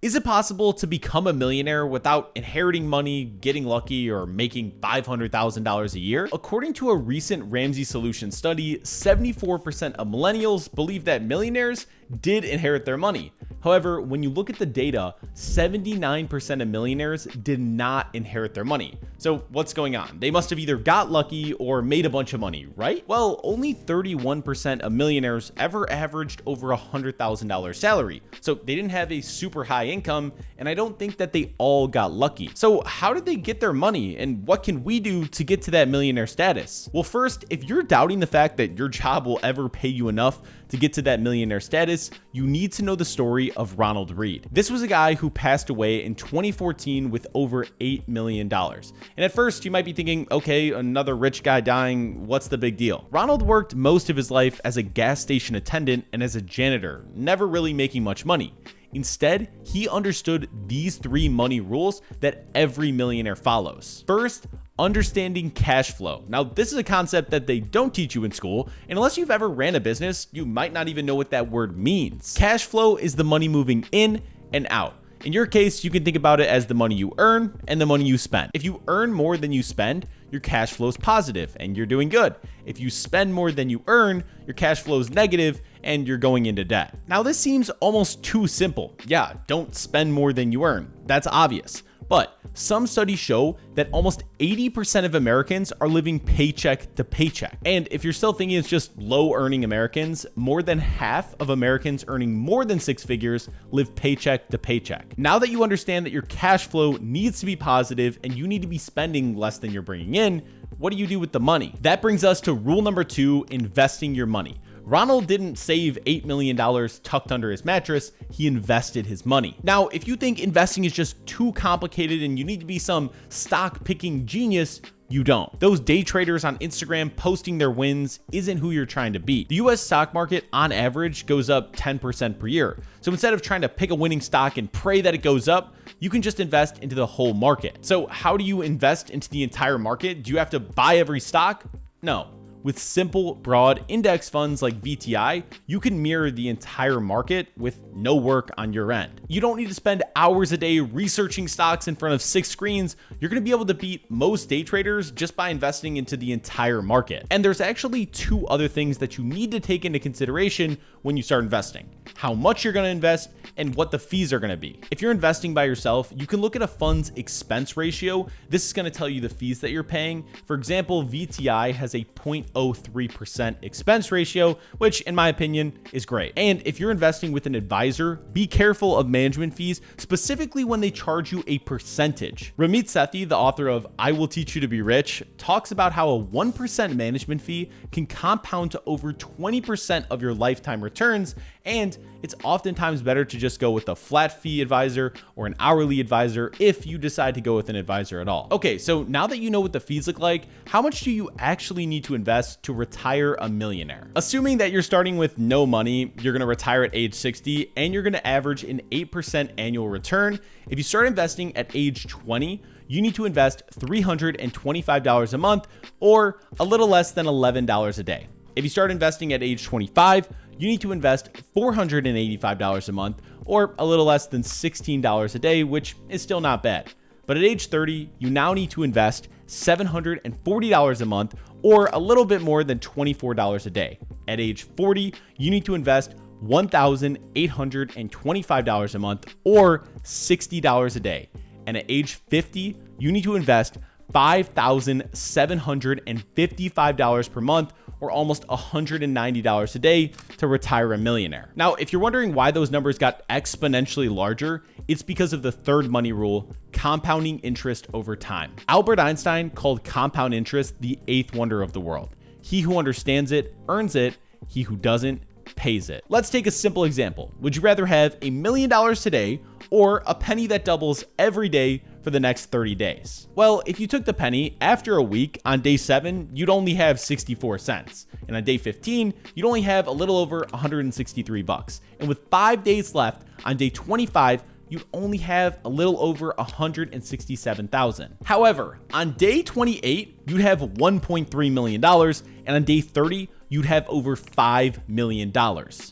Is it possible to become a millionaire without inheriting money, getting lucky, or making $500,000 a year? According to a recent Ramsey Solutions study, 74% of millennials believe that millionaires did inherit their money. However, when you look at the data, 79% of millionaires did not inherit their money. So what's going on? They must have either got lucky or made a bunch of money, right? Well, only 31% of millionaires ever averaged over $100,000 salary. So they didn't have a super high income, and I don't think that they all got lucky. So how did they get their money, and what can we do to get to that millionaire status? Well, first, if you're doubting the fact that your job will ever pay you enough to get to that millionaire status, you need to know the story of Ronald Reed. This was a guy who passed away in 2014 with over $8 million. And at first you might be thinking, okay, another rich guy dying, what's the big deal? Ronald worked most of his life as a gas station attendant and as a janitor, never really making much money. Instead, he understood these 3 money rules that every millionaire follows. First, understanding cash flow. Now, this is a concept that they don't teach you in school, and unless you've ever ran a business, you might not even know what that word means. Cash flow is the money moving in and out. In your case, you can think about it as the money you earn and the money you spend. If you earn more than you spend, your cash flow is positive and you're doing good. If you spend more than you earn, your cash flow is negative and you're going into debt. Now, this seems almost too simple. Yeah, don't spend more than you earn. That's obvious. But some studies show that almost 80% of Americans are living paycheck to paycheck. And if you're still thinking it's just low earning Americans, more than half of Americans earning more than 6 figures live paycheck to paycheck. Now that you understand that your cash flow needs to be positive and you need to be spending less than you're bringing in, what do you do with the money? That brings us to rule number 2, investing your money. Ronald didn't save $8 million tucked under his mattress, he invested his money. Now, if you think investing is just too complicated and you need to be some stock picking genius, you don't. Those day traders on Instagram posting their wins isn't who you're trying to beat. The US stock market on average goes up 10% per year. So instead of trying to pick a winning stock and pray that it goes up, you can just invest into the whole market. So how do you invest into the entire market? Do you have to buy every stock? No. With simple, broad index funds like VTI, you can mirror the entire market with no work on your end. You don't need to spend hours a day researching stocks in front of 6 screens. You're going to be able to beat most day traders just by investing into the entire market. And there's actually 2 other things that you need to take into consideration when you start investing: how much you're going to invest and what the fees are going to be. If you're investing by yourself, you can look at a fund's expense ratio. This is going to tell you the fees that you're paying. For example, VTI has a 0.03% expense ratio, which in my opinion is great. And if you're investing with an advisor, be careful of management fees, specifically when they charge you a percentage. Ramit Sethi, the author of I Will Teach You to Be Rich, talks about how a 1% management fee can compound to over 20% of your lifetime returns, and it's oftentimes better to just go with a flat fee advisor or an hourly advisor if you decide to go with an advisor at all. Okay, so now that you know what the fees look like, how much do you actually need to invest to retire a millionaire? Assuming that you're starting with no money, you're going to retire at age 60, and you're going to average an 8% annual return. If you start investing at age 20, you need to invest $325 a month, or a little less than $11 a day. If you start investing at age 25, you need to invest $485 a month, or a little less than $16 a day, which is still not bad. But at age 30, you now need to invest $740 a month, or a little bit more than $24 a day. At age 40, you need to invest $1,825 a month, or $60 a day. And at age 50, you need to invest $5,755 per month, or almost $190 a day to retire a millionaire. Now, if you're wondering why those numbers got exponentially larger, it's because of the third money rule, compounding interest over time. Albert Einstein called compound interest the 8th wonder of the world. He who understands it earns it, he who doesn't pays it. Let's take a simple example. Would you rather have $1 million today or a penny that doubles every day for the next 30 days? Well, if you took the penny, after a week, on day 7, you'd only have 64 cents. And on day 15, you'd only have a little over 163 bucks. And with 5 days left, on day 25, you'd only have a little over 167,000. However, on day 28, you'd have $1.3 million, and on day 30, you'd have over $5 million.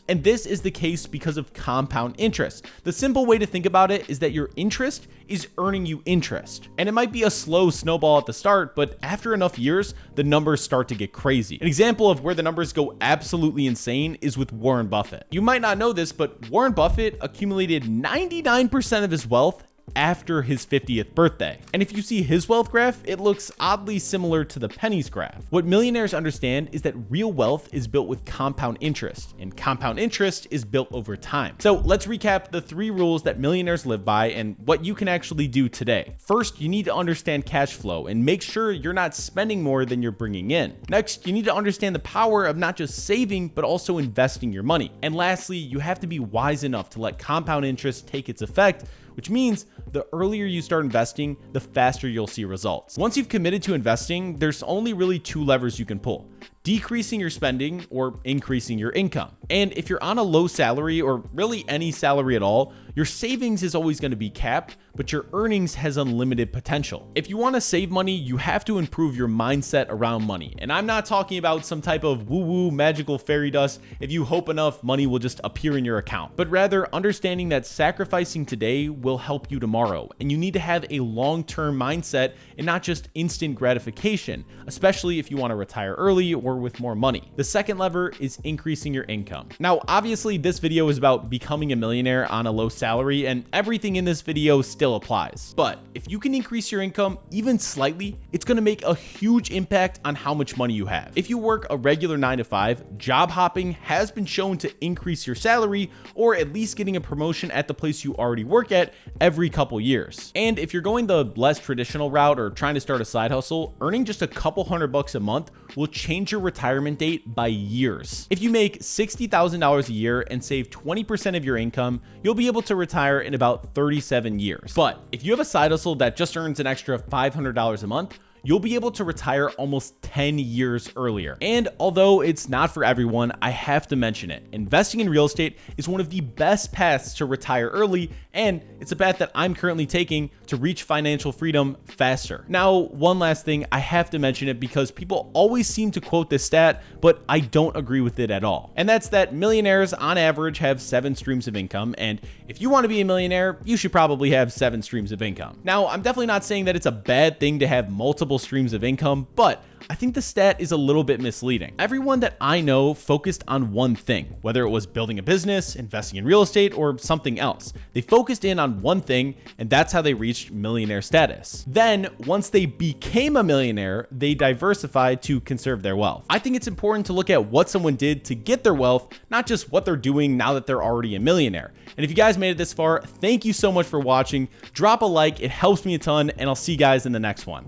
And this is the case because of compound interest. The simple way to think about it is that your interest is earning you interest. And it might be a slow snowball at the start, but after enough years, the numbers start to get crazy. An example of where the numbers go absolutely insane is with Warren Buffett. You might not know this, but Warren Buffett accumulated 99% of his wealth after his 50th birthday. And if you see his wealth graph, it looks oddly similar to the pennies graph. What millionaires understand is that real wealth is built with compound interest, and compound interest is built over time. So let's recap the 3 rules that millionaires live by and what you can actually do today. First, you need to understand cash flow and make sure you're not spending more than you're bringing in. Next, you need to understand the power of not just saving, but also investing your money. And lastly, you have to be wise enough to let compound interest take its effect, which means the earlier you start investing, the faster you'll see results. Once you've committed to investing, there's only really 2 levers you can pull: decreasing your spending or increasing your income. And if you're on a low salary, or really any salary at all, your savings is always going to be capped, but your earnings has unlimited potential. If you want to save money, you have to improve your mindset around money. And I'm not talking about some type of woo-woo magical fairy dust if you hope enough money will just appear in your account, but rather understanding that sacrificing today will help you tomorrow. And you need to have a long-term mindset and not just instant gratification, especially if you want to retire early or with more money. The second lever is increasing your income. Now, obviously this video is about becoming a millionaire on a low salary, and everything in this video still applies. But if you can increase your income even slightly, it's going to make a huge impact on how much money you have. If you work a regular 9-to-5, job hopping has been shown to increase your salary, or at least getting a promotion at the place you already work at every couple years. And if you're going the less traditional route or trying to start a side hustle, earning just a couple $100 a month will change your retirement date by years. If you make $60,000 a year and save 20% of your income, you'll be able to retire in about 37 years. But if you have a side hustle that just earns an extra $500 a month, you'll be able to retire almost 10 years earlier. And although it's not for everyone, I have to mention it. Investing in real estate is one of the best paths to retire early, and it's a path that I'm currently taking to reach financial freedom faster. Now, one last thing, I have to mention it because people always seem to quote this stat, but I don't agree with it at all. And that's that millionaires on average have 7 streams of income, and if you want to be a millionaire, you should probably have 7 streams of income. Now, I'm definitely not saying that it's a bad thing to have multiple streams of income, but I think the stat is a little bit misleading. Everyone that I know focused on one thing, whether it was building a business, investing in real estate, or something else. They focused in on one thing, and that's how they reached millionaire status. Then, once they became a millionaire, they diversified to conserve their wealth. I think it's important to look at what someone did to get their wealth, not just what they're doing now that they're already a millionaire. And if you guys made it this far, thank you so much for watching. Drop a like, it helps me a ton, and I'll see you guys in the next one.